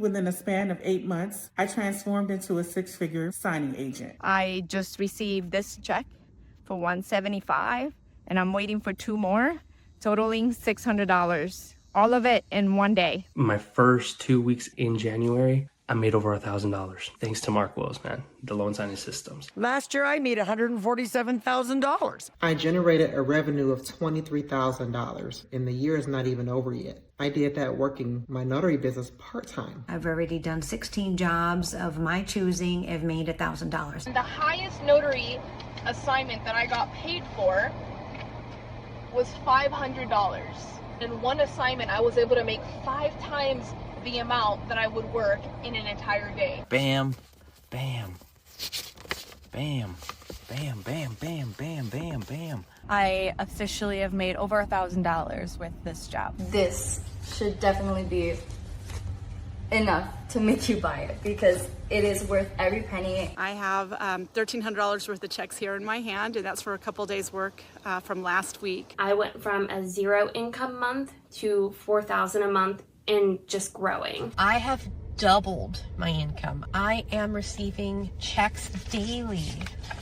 within a span of 8 months, I transformed into a six-figure signing agent. I just received this check for $175, and I'm waiting for 2 more, totaling $600. All of it in one day. My first 2 weeks in January, I made over $1,000 thanks to Mark Wills, man, the loan signing systems. Last year, I made $147,000. I generated a revenue of $23,000, and the year is not even over yet. I did that working my notary business part-time. I've already done 16 jobs of my choosing. I've made $1,000. The highest notary assignment that I got paid for was $500. In one assignment, I was able to make 5 times the amount that I would work in an entire day. Bam, bam, bam, bam, bam, bam, bam, bam, bam. I officially have made over $1,000 with this job. This should definitely be enough to make you buy it because it is worth every penny. I have $1,300 worth of checks here in my hand, and that's for a couple days work from last week. I went from a 0 income month to $4,000 a month and just growing. I have doubled my income. I am receiving checks daily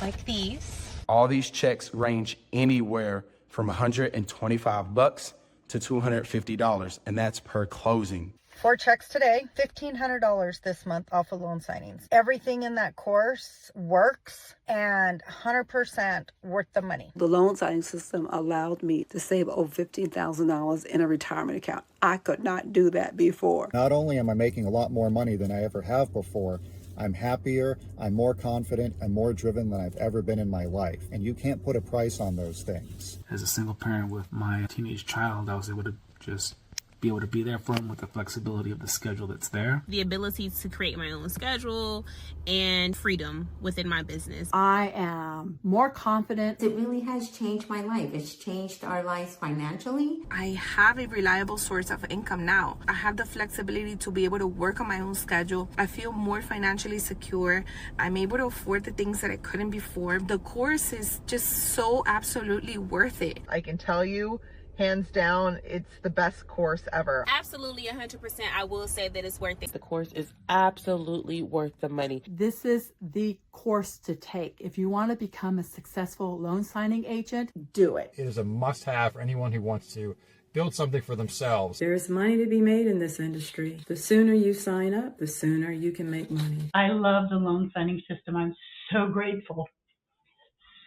like these. All these checks range anywhere from $125 to $250, and that's per closing. 4 checks today, $1,500 this month off of loan signings. Everything in that course works and 100% worth the money. The loan signing system allowed me to save over $15,000 in a retirement account. I could not do that before. Not only am I making a lot more money than I ever have before, I'm happier, I'm more confident, and more driven than I've ever been in my life. And you can't put a price on those things. As a single parent with my teenage child, I was able to just be able to be there for him with the flexibility of the schedule that's there. The ability to create my own schedule and freedom within my business. I am more confident. It really has changed my life. It's changed our lives financially. I have a reliable source of income now. I have the flexibility to be able to work on my own schedule. I feel more financially secure. I'm able to afford the things that I couldn't before. The course is just so absolutely worth it. I can tell you, hands down, it's the best course ever. Absolutely 100%. I will say that it's worth it. The course is absolutely worth the money. This is the course to take. If you want to become a successful loan signing agent, do it. It is a must-have for anyone who wants to build something for themselves. There's money to be made in this industry. The sooner you sign up, the sooner you can make money. I love the loan signing system. I'm so grateful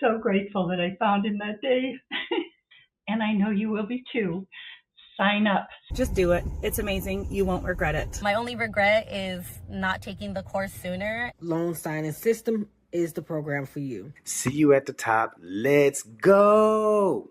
that I found him that day. And I know you will be too. Sign up. Just do it. It's amazing. You won't regret it. My only regret is not taking the course sooner. Loan signing system is the program for you. See you at the top. Let's go.